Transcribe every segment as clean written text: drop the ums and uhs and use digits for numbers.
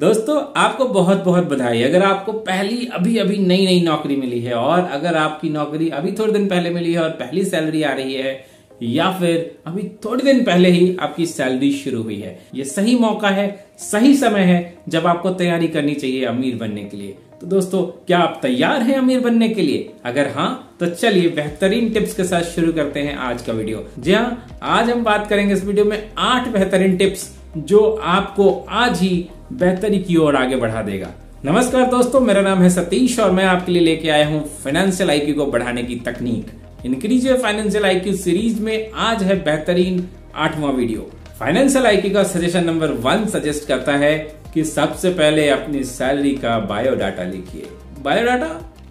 दोस्तों आपको बहुत बहुत बधाई। अगर आपको पहली अभी अभी नई नई नौकरी मिली है और अगर आपकी नौकरी अभी थोड़े दिन पहले मिली है और पहली सैलरी आ रही है या फिर अभी थोड़े दिन पहले ही आपकी सैलरी शुरू हुई है, ये सही मौका है, सही समय है जब आपको तैयारी करनी चाहिए अमीर बनने के लिए। तो दोस्तों क्या आप तैयार हैं अमीर बनने के लिए? अगर हाँ तो चलिए बेहतरीन टिप्स के साथ शुरू करते हैं आज का वीडियो। जी हाँ, आज हम बात करेंगे इस वीडियो में 8 बेहतरीन टिप्स जो आपको आज ही बेहतरी की ओर आगे बढ़ा देगा। नमस्कार दोस्तों, मेरा नाम है सतीश और मैं आपके लिए लेके आया हूँ फाइनेंशियल आईक्यू को बढ़ाने की तकनीक। Increase your financial IQ series में आज है बेहतरीन 8वां वीडियो। फाइनेंशियल आईक्यू का सजेशन नंबर 1 सजेस्ट करता है कि सबसे पहले अपनी सैलरी का बायोडाटा लिखिए।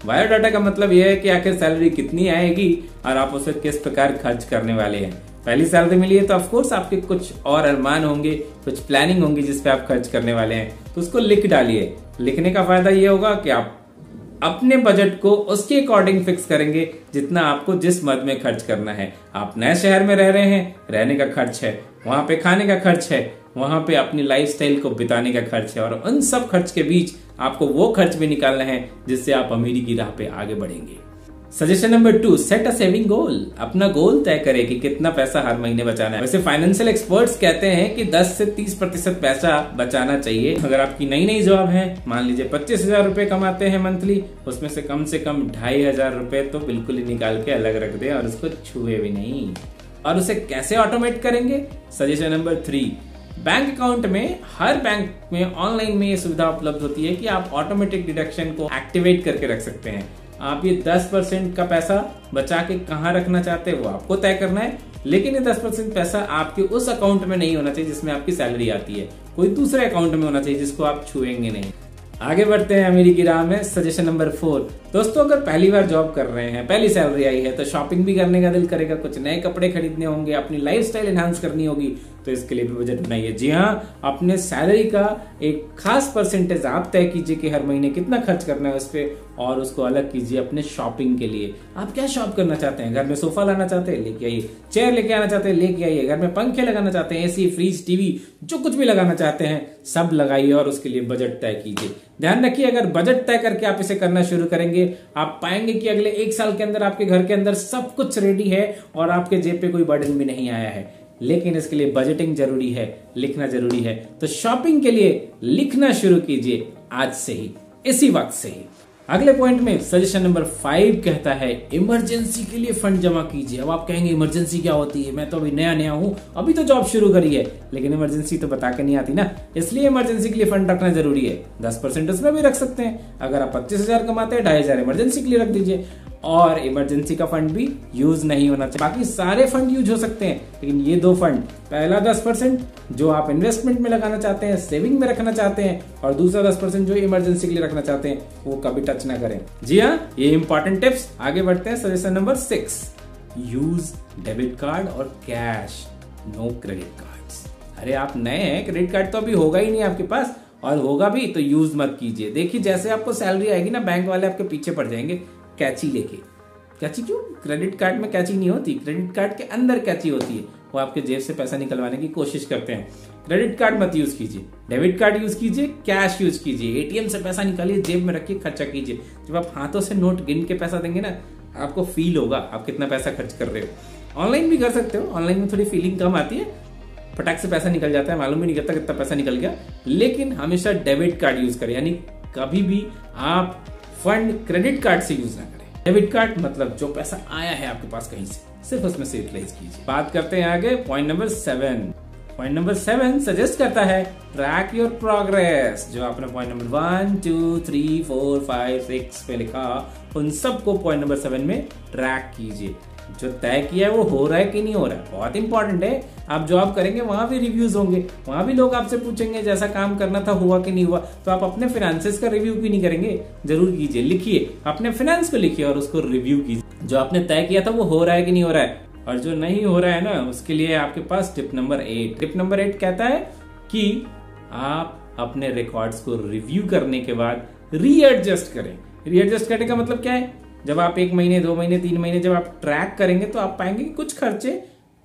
बायोडाटा का मतलब यह है कि आखिर सैलरी कितनी आएगी और आप उसे किस प्रकार खर्च करने वाले हैं। पहली सैलरी मिली है तो ऑफ कोर्स आपके कुछ और अरमान होंगे, कुछ प्लानिंग होंगी जिस पे आप खर्च करने वाले हैं, तो उसको लिख डालिए। लिखने का फायदा ये होगा कि आप अपने बजट को उसके अकॉर्डिंग फिक्स करेंगे जितना आपको जिस मद में खर्च करना है। आप नए शहर में रह रहे हैं, रहने का खर्च है, वहां पे खाने का खर्च है, वहां पे अपनी लाइफस्टाइल को बिताने का खर्च है और उन सब खर्च के बीच आपको वो खर्च भी निकालना है जिससे आप अमीरी की राह पे आगे बढ़ेंगे। Suggestion number 2, set a saving goal. अपना गोल तय करें कि कितना पैसा हर महीने बचाना है। वैसे फाइनेंशियल एक्सपर्ट्स कहते हैं कि 10 से 30% पैसा बचाना चाहिए। अगर आपकी नई नई जॉब है, मान लीजिए 25,000 रुपए कमाते हैं मंथली, उसमें से कम 2,500 रुपए तो बिल्कुल ही निकाल के अलग रख दें और उसको छुए भी नहीं। और उसे कैसे ऑटोमेट करेंगे? सजेशन नंबर 3, बैंक अकाउंट में हर बैंक में ऑनलाइन में ये सुविधा उपलब्ध होती है कि आप ऑटोमेटिक डिडक्शन को एक्टिवेट करके रख सकते हैं। आप ये 10% का पैसा बचा के कहाँ रखना चाहते हैं वो आपको तय करना है, लेकिन ये 10% पैसा आपके उस अकाउंट में नहीं होना चाहिए जिसमें आपकी सैलरी आती है। कोई दूसरे अकाउंट में होना चाहिए जिसको आप छुएंगे नहीं। आगे बढ़ते हैं अमीरी की राह में। सजेशन नंबर 4, दोस्तों अगर पहली बार जॉब कर रहे हैं, पहली सैलरी आई है तो शॉपिंग भी करने का दिल करेगा, कुछ नए कपड़े खरीदने होंगे, अपनी लाइफस्टाइल एनहांस करनी होगी, तो इसके लिए भी बजट बनाइए। जी हाँ, अपने सैलरी का एक खास परसेंटेज आप तय कीजिए कि हर महीने कितना खर्च करना है उस पर और उसको अलग कीजिए अपने शॉपिंग के लिए। आप क्या शॉप करना चाहते हैं? घर में सोफा लाना चाहते हैं, लेके आइए। चेयर लेके आना चाहते हैं, लेके आइए। घर में पंखे लगाना चाहते हैं, एसी, फ्रिज, टीवी, जो कुछ भी लगाना चाहते हैं सब लगाइए और उसके लिए बजट तय कीजिए। ध्यान रखिए, अगर बजट तय करके आप इसे करना शुरू करेंगे, आप पाएंगे कि अगले 1 साल के अंदर आपके घर के अंदर सब कुछ रेडी है और आपके जेब पे कोई बर्डन भी नहीं आया है। लेकिन इसके लिए बजटिंग जरूरी है, लिखना जरूरी है। तो शॉपिंग के लिए लिखना शुरू कीजिए आज से ही, इसी वक्त से ही। अगले पॉइंट में सजेशन नंबर 5 कहता है इमरजेंसी के लिए फंड जमा कीजिए। अब आप कहेंगे इमरजेंसी क्या होती है? मैं तो अभी नया नया हूं, अभी तो जॉब शुरू करी है, लेकिन इमरजेंसी तो बता के नहीं आती ना, इसलिए इमरजेंसी के लिए फंड रखना जरूरी है। 10% उसमें भी रख सकते हैं। अगर आप 25,000 कमाते हैं, 2,500 इमरजेंसी के लिए रख दीजिए। और इमरजेंसी का फंड भी यूज नहीं होना चाहिए। बाकी सारे फंड यूज हो सकते हैं, लेकिन ये 2 फंड, पहला 10% जो आप इन्वेस्टमेंट में लगाना चाहते हैं, सेविंग में रखना चाहते हैं, और दूसरा 10% जो इमरजेंसी के लिए रखना चाहते हैं, वो कभी टच ना करें। जी हाँ, ये इंपॉर्टेंट टिप्स। आगे बढ़ते हैं suggestion number 6, use debit card और कैश, नो क्रेडिट कार्ड्स। अरे आप नए हैं, क्रेडिट कार्ड तो अभी होगा ही नहीं आपके पास, और होगा भी तो यूज मत कीजिए। देखिए जैसे आपको सैलरी आएगी ना, बैंक वाले आपके पीछे पड़ जाएंगे कैची लेके। कैची क्यों? क्रेडिट कार्ड में कैची नहीं होती, क्रेडिट कार्ड के अंदर कैची होती है। वो आपके जेब से पैसा निकलवाने की कोशिश करते हैं। क्रेडिट कार्ड मत यूज कीजिए, डेबिट कार्ड यूज कीजिए, कैश यूज कीजिए। एटीएम से पैसा निकालिए, जेब में रखिए, खर्चा कीजिए। जब आप हाथों से नोट गिन के पैसा देंगे ना, आपको फील होगा आप कितना पैसा खर्च कर रहे हो। ऑनलाइन भी कर सकते हो, ऑनलाइन में थोड़ी फीलिंग कम आती है, फटाक से पैसा निकल जाता है, मालूम भी नहीं करता कितना पैसा निकल गया। लेकिन हमेशा डेबिट कार्ड यूज करें, यानी कभी भी आप फंड क्रेडिट कार्ड से यूज ना करें। डेबिट कार्ड मतलब जो पैसा आया है आपके पास कहीं से, सिर्फ उसमें से यूटिलाइज कीजिए। बात करते हैं आगे point number 7। Point number 7 suggest करता है ट्रैक योर प्रोग्रेस। जो आपने पॉइंट नंबर 1, 2, 3, 4, 5, 6 पे लिखा, उन सबको पॉइंट नंबर 7 में ट्रैक कीजिए। जो तय किया है वो हो रहा है कि नहीं हो रहा है, बहुत इंपॉर्टेंट है। आप जॉब करेंगे वहां भी रिव्यूज होंगे, वहां भी लोग आपसे पूछेंगे जैसा काम करना था हुआ कि नहीं हुआ। तो आप अपने फाइनेंसेस का रिव्यू क्यों नहीं करेंगे? जरूर कीजिए, लिखिए, अपने फाइनेंस को लिखिए और उसको रिव्यू कीजिए। जो आपने तय किया था वो हो रहा है कि नहीं हो रहा है, और जो नहीं हो रहा है ना, उसके लिए आपके पास टिप नंबर 8। टिप नंबर 8 कहता है कि आप अपने रिकॉर्ड्स को रिव्यू करने के बाद रीएडजस्ट करें। रीएडजस्ट करने का मतलब क्या है? जब आप 1 महीने, 2 महीने, 3 महीने जब आप ट्रैक करेंगे तो आप पाएंगे कि कुछ खर्चे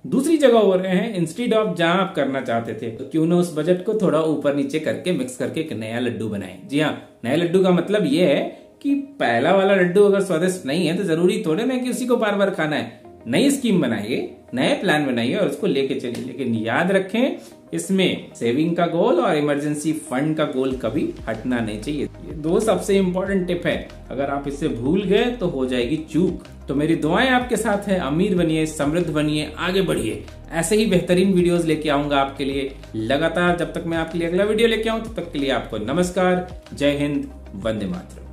दूसरी जगह हो रहे हैं इंस्टेड ऑफ जहां आप करना चाहते थे। तो क्यों ना उस बजट को थोड़ा ऊपर नीचे करके मिक्स करके एक नया लड्डू बनाएं। जी हाँ, नया लड्डू का मतलब ये है कि पहला वाला लड्डू अगर स्वादिष्ट नहीं है तो जरूरी थोड़े ना कि उसी को बार बार खाना है। नई स्कीम बनाइए, नए प्लान बनाइए और उसको लेके चलिए। लेकिन याद रखें, इसमें सेविंग का गोल और इमरजेंसी फंड का गोल कभी हटना नहीं चाहिए। ये दो सबसे इंपॉर्टेंट टिप है, अगर आप इससे भूल गए तो हो जाएगी चूक। तो मेरी दुआएं आपके साथ है, अमीर बनिए, समृद्ध बनिए, आगे बढ़िए। ऐसे ही बेहतरीन वीडियोस लेके आऊंगा आपके लिए लगातार। जब तक मैं आपके लिए अगला वीडियो लेके आऊं तब तक के लिए आपको नमस्कार, जय हिंद, वंदे मातरम।